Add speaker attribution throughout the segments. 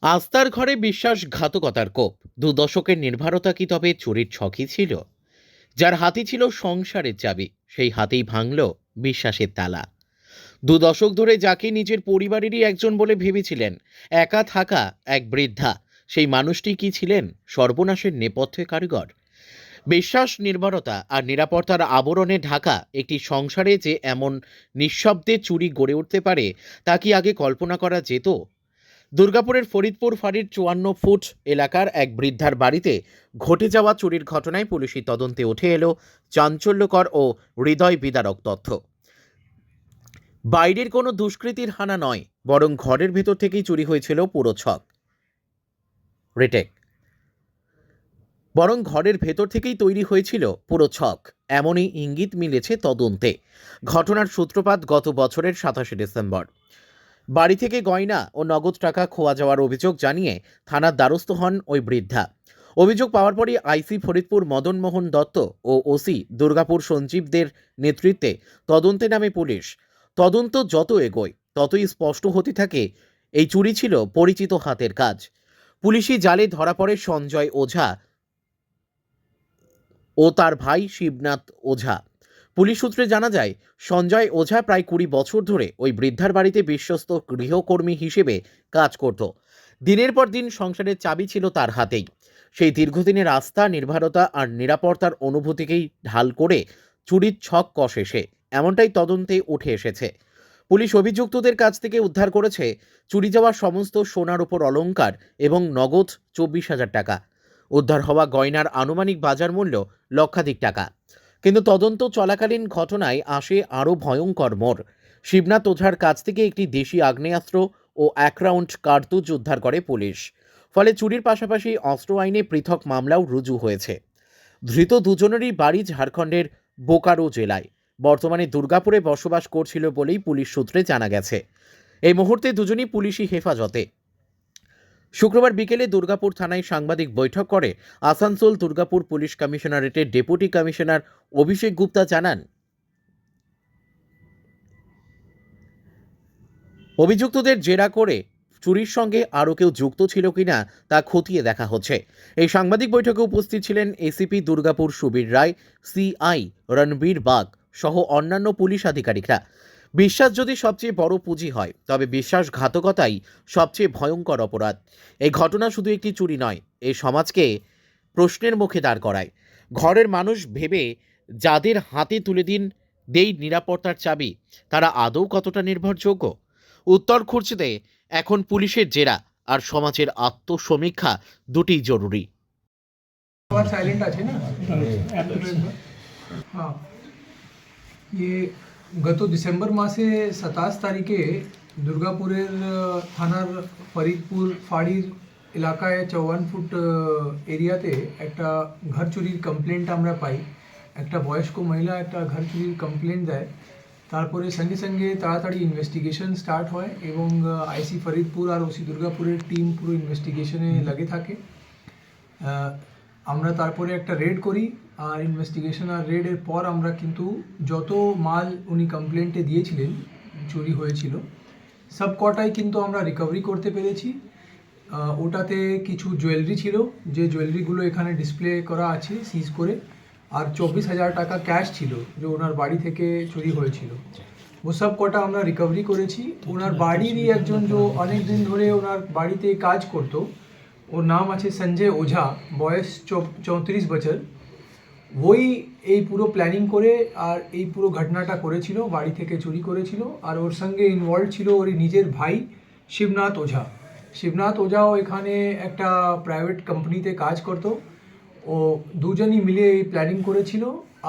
Speaker 1: আস্থার ঘরে বিশ্বাসঘাতকতার কোপ। ২ দশকের নির্ভরতা কি তবে চোরের ছকই ছিল? যার হাতে ছিল সংসারের চাবি, সেই হাতেই ভাঙল বিশ্বাসের তালা। ২ দশক ধরে যাকে নিজের পরিবারেরই একজন বলে ভেবেছিলেন, একা থাকা এক বৃদ্ধা, সেই মানুষটি কি ছিলেন সর্বনাশের নেপথ্যে কারিগর? বিশ্বাস, নির্ভরতা আর নিরাপত্তার আবরণে ঢাকা একটি সংসারে যে এমন নিঃশব্দে চুরি গড়ে উঠতে পারে, তা কি আগে কল্পনা করা যেত? দুর্গাপুরের ফরিদপুর ফাঁড়ির ৫৪ ফুট এলাকার এক বৃদ্ধার বাড়িতে ঘটে যাওয়া চুরির ঘটনায় পুলিশি তদন্তে উঠে এলো চাঞ্চল্যকর ও হৃদয় বিদারক তথ্য। বাইরের কোনো দুষ্কৃতীর হানা নয়, বরং ঘরের ভেতর থেকেই চুরি হয়েছিল পুরো ছক। রিটেক বরং ঘরের ভেতর থেকেই তৈরি হয়েছিল পুরো ছক, এমনই ইঙ্গিত মিলেছে তদন্তে। ঘটনার সূত্রপাত গত বছরের ২৭শে ডিসেম্বর। বাড়ি থেকে গয়না ও নগদ টাকা খোয়া যাওয়ার অভিযোগ জানিয়ে থানার দ্বারস্থ হন ওই বৃদ্ধা। অভিযোগ পাওয়ার পরই আইসি ফরিদপুর মদন মোহন দত্ত ও ওসি দুর্গাপুর সঞ্জীবদের নেতৃত্বে তদন্তে নামে পুলিশ। তদন্ত যত এগোয় ততই স্পষ্ট হতে থাকে এই চুরি ছিল পরিচিত হাতের কাজ। পুলিশি জালে ধরা পড়ে সঞ্জয় ওঝা ও তার ভাই শিবনাথ ওঝা। পুলিশ সূত্রে জানা যায়, সঞ্জয় ওঝা প্রায় ২০ বছর ধরে ওই বৃদ্ধার বাড়িতে বিশ্বস্ত গৃহকর্মী হিসেবে কাজ করত। দিনের পর দিন সংসারের চাবি ছিল তার হাতেই। সেই দীর্ঘদিনের আস্থা, নির্ভরতা আর নিরাপত্তার অনুভূতিকেই ঢাল করে চুরির ছক কষে সে, এমনটাই তদন্তে উঠে এসেছে। পুলিশ অভিযুক্তদের কাছ থেকে উদ্ধার করেছে চুরি যাওয়া সমস্ত সোনার উপর অলংকার এবং নগদ ২৪,০০০ টাকা। উদ্ধার হওয়া গয়নার আনুমানিক বাজার মূল্য লক্ষাধিক টাকা। কিন্তু তদন্ত চলাকালীন ঘটনায় আসে আরও ভয়ঙ্কর মোড়। শিবনাথ ওঝার কাছ থেকে একটি দেশি আগ্নেয়াস্ত্র ও ১ রাউন্ড কার্তুজ উদ্ধার করে পুলিশ। ফলে চুরির পাশাপাশি অস্ত্র আইনে পৃথক মামলাও রুজু হয়েছে। ধৃত দুজনেরই বাড়ি ঝাড়খণ্ডের বোকারো জেলায়। বর্তমানে দুর্গাপুরে বসবাস করছিল বলেই পুলিশ সূত্রে জানা গেছে। এই মুহূর্তে দুজনই পুলিশি হেফাজতে। শুক্রবার বিকেলে দুর্গাপুর থানায় সাংবাদিক বৈঠক করে আসানসোল দুর্গাপুর পুলিশ কমিশনারেটের ডেপুটি কমিশনার অভিষেক গুপ্তা জানান, অভিযুক্তদের জেরা করে চুরির সঙ্গে আরও কেউ যুক্ত ছিল কিনা তা খতিয়ে দেখা হচ্ছে। এই সাংবাদিক বৈঠকে উপস্থিত ছিলেন এসিপি দুর্গাপুর সুবীর রায়, সিআই রণবীর বাগ সহ অন্যান্য পুলিশ আধিকারিকরা। বিশ্বাস যদি সবচেয়ে বড় পুঁজি হয়, তবে বিশ্বাসঘাতকতাই সবচেয়ে ভয়ঙ্কর অপরাধ। এই ঘটনা শুধু একটি চুরি নয়, এই সমাজকে প্রশ্নের মুখে দাঁড় করায়। ঘরের মানুষ ভেবে যাদের হাতে তুলে দেই নিরাপত্তার চাবি, তারা আদৌ কতটা নির্ভরযোগ্য? উত্তর খুঁজতে এখন পুলিশের জেরা আর সমাজের আত্মসমীক্ষা দুটিই জরুরি।
Speaker 2: साइलेंट আছে না হ্যাঁ ये গত ডিসেম্বর মাসে ২৭ তারিখে দুর্গাপুরের থানার ফরিদপুর ফাঁড়ির এলাকায় ৫৪ ফুট এরিয়াতে একটা ঘর চুরির কমপ্লেন্ট আমরা পাই। একটা বয়স্ক মহিলা একটা ঘর চুরির কমপ্লেন্ট দেয়। তারপরে সঙ্গে সঙ্গে তাড়াতাড়ি ইনভেস্টিগেশন স্টার্ট হয় এবং আইসি ফরিদপুর আর ওসি দুর্গাপুরের টিম পুরো ইনভেস্টিগেশনে লাগে থাকে। আমরা তারপরে একটা রেড করি আর ইনভেস্টিগেশন আর রেডের পর আমরা কিন্তু যত মাল উনি কমপ্লেন্টে দিয়েছিলেন চুরি হয়েছিল সব কটাই কিন্তু আমরা রিকভারি করতে পেরেছি। ওটাতে কিছু জুয়েলারি ছিল, যে জুয়েলারিগুলো এখানে ডিসপ্লে করা আছে সিজ করে, আর ২৪,০০০ টাকা ক্যাশ ছিল যে ওনার বাড়ি থেকে চুরি হয়েছিল। ও সব কটা আমরা রিকভারি করেছি। ওনার বাড়িরই একজন যে অনেক দিন ধরে ওনার বাড়িতে কাজ করতো, ওর নাম আছে সঞ্জয় ওঝা, বয়স ৩৪ বছর। ওই এই পুরো প্ল্যানিং করে আর এই পুরো ঘটনাটা করেছিল, বাড়ি থেকে চুরি করেছিল। আর ওর সঙ্গে ইনভলভ ছিল ওর নিজের ভাই শিবনাথ ওঝা। শিবনাথ ওঝাও এখানে একটা প্রাইভেট কোম্পানিতে কাজ করতো। ও দুজনই মিলে এই প্ল্যানিং করেছিল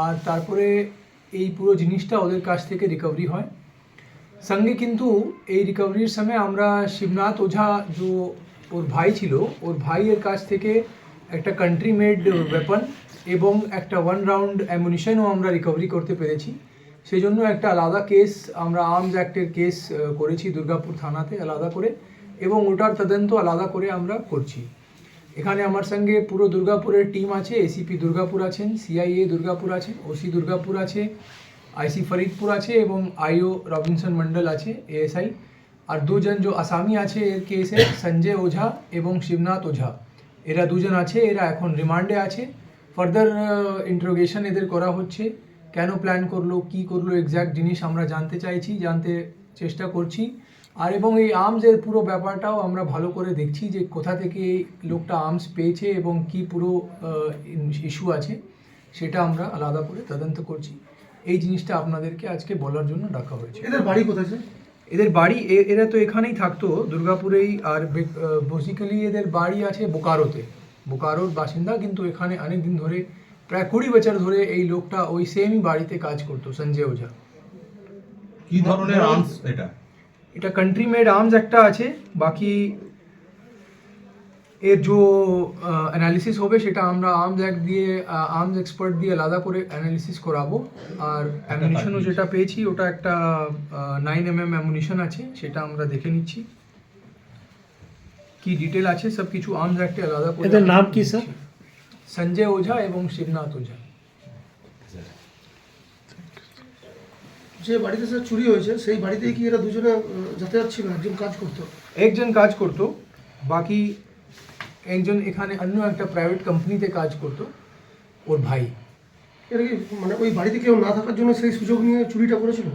Speaker 2: আর তারপরে এই পুরো জিনিসটা ওদের কাছ থেকে রিকভারি হয়। সঙ্গে কিন্তু এই রিকভারির সময় আমরা শিবনাথ ওঝা যে ওর ভাই ছিল, ওর ভাইয়ের কাছ থেকে একটা কান্ট্রি মেড ওয়েপন এবং একটা 1 রাউন্ড অ্যামুনিশনও আমরা রিকভারি করতে পেরেছি। সেই জন্য একটা আলাদা কেস আমরা আর্মস অ্যাক্টের কেস করেছি দুর্গাপুর থানাতে আলাদা করে, এবং ওটার তদন্ত আলাদা করে আমরা করছি। এখানে আমার সঙ্গে পুরো দুর্গাপুরের টিম আছে। এসিপি দুর্গাপুর আছেন, সিআইএ দুর্গাপুর আছেন, ওসি দুর্গাপুর আছে, আইসি ফরিদপুর আছে এবং আইও রবিনসন মন্ডল আছে, এএসআই। আর দুজন যে আসামি আছে এর কেসে সঞ্জয় ওঝা এবং শিবনাথ ওঝা, এরা দুজন আছে, এরা এখন রিমান্ডে আছে। ফার্দার ইন্টারোগেশন এদের করা হচ্ছে, কেন প্ল্যান করলো, কি করলো, এক্স্যাক্ট জিনিস আমরা জানতে চেষ্টা করছি। আর এবং এই আর্মসের পুরো ব্যাপারটাও আমরা ভালো করে দেখছি যে কোথা থেকে এই লোকটা আর্মস পেয়েছে এবং কি পুরো ইস্যু আছে, সেটা আমরা আলাদা করে তদন্ত করছি। এই জিনিসটা আপনাদেরকে আজকে বলার জন্য ডাকা হয়েছে।
Speaker 3: এদের বাড়ি কোথায় স্যার?
Speaker 2: এদের বাড়ি এরা তো এখানেই থাকতো দুর্গাপুরেই, আর বেসিক্যালি এদের বাড়ি আছে বোকারোতে, বোকারোর বাসিন্দা, কিন্তু এখানে অনেক দিন ধরে প্রায় 20 বছর ধরে এই লোকটা ওই সেমই বাড়িতে কাজ করতো, সঞ্জয় ওঝা।
Speaker 3: কি ধরনের আর্মস এটা?
Speaker 2: এটা কান্ট্রি মেড আর্মস একটা আছে, বাকি এর যে অ্যানালিসিস হবে সেটা আমরা আর্মস অ্যাক্ট দিয়ে আর্মস এক্সপার্ট দিয়ে আলাদা করে অ্যানালিসিস করাবো। আর অ্যামুনিশনও যেটা পেয়েছি ওটা একটা 9mm অ্যামুনিশন আছে, সেটা আমরা দেখে নিচ্ছি কি ডিটেল আছে, সব কিছু আর্মস অ্যাক্টে আলাদা করে।
Speaker 4: এদের নাম কি স্যার?
Speaker 2: সঞ্জয় ওঝা এবং শিবনাথ ওঝা।
Speaker 5: যে বাড়িতে স্যার চুরি হয়েছে সেই বাড়িতেই কি এরা দুজনে যাতায়াত ছিল? একজন কাজ করতো,
Speaker 2: একজন কাজ করতো, বাকি একজন এখানে অন্য একটা প্রাইভেট কোম্পানিতে কাজ করতো, ওর ভাই।
Speaker 5: এরা কি মানে ওই বাড়িতে কেউ না থাকার জন্য সেই সুযোগ নিয়ে চুরিটা করেছিল?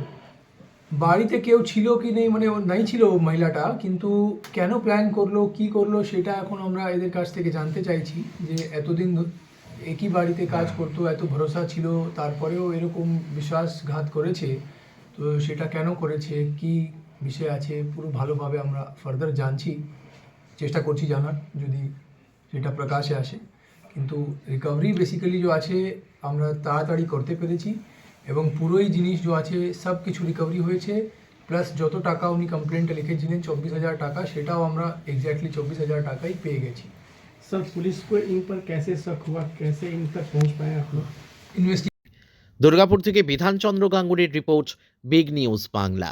Speaker 2: বাড়িতে কেউ ছিল কি নেই, মানে ও নাই ছিল মহিলাটা, কিন্তু কেন প্ল্যান করলো, কি করলো, সেটা এখন আমরা এদের কাছ থেকে জানতে চাইছি। যে এতদিন একই বাড়িতে কাজ করতো, এত ভরসা ছিল, তারপরেও এরকম বিশ্বাসঘাত করেছে, তো সেটা কেন করেছে, কি বিষয় আছে, পুরো ভালোভাবে আমরা ফার্দার জানছি, চেষ্টা করছি জানার, যদি সেটা প্রকাশে আসে। কিন্তু রিকভারি বেসিক্যালি যে আছে আমরা তাড়াতাড়ি করতে পেরেছি, এবং পুরোই জিনিস যে আছে সব কিছু রিকভারি হয়েছে, প্লাস যত টাকা উনি কমপ্লেন্টে লিখেছিলেন 24,000 টাকা, সেটাও আমরা এক্স্যাক্টলি 24,000 টাকাই পেয়ে গেছি।
Speaker 4: सर पुलिस को इन पर कैसे शक हुआ, कैसे इन तक पहुंच पाए आप लोग?
Speaker 2: ইনভেস্টি
Speaker 1: দুর্গাপুর থেকে বিধানচন্দ্র গাঙ্গুলির রিপোর্ট, বিগ নিউজ বাংলা।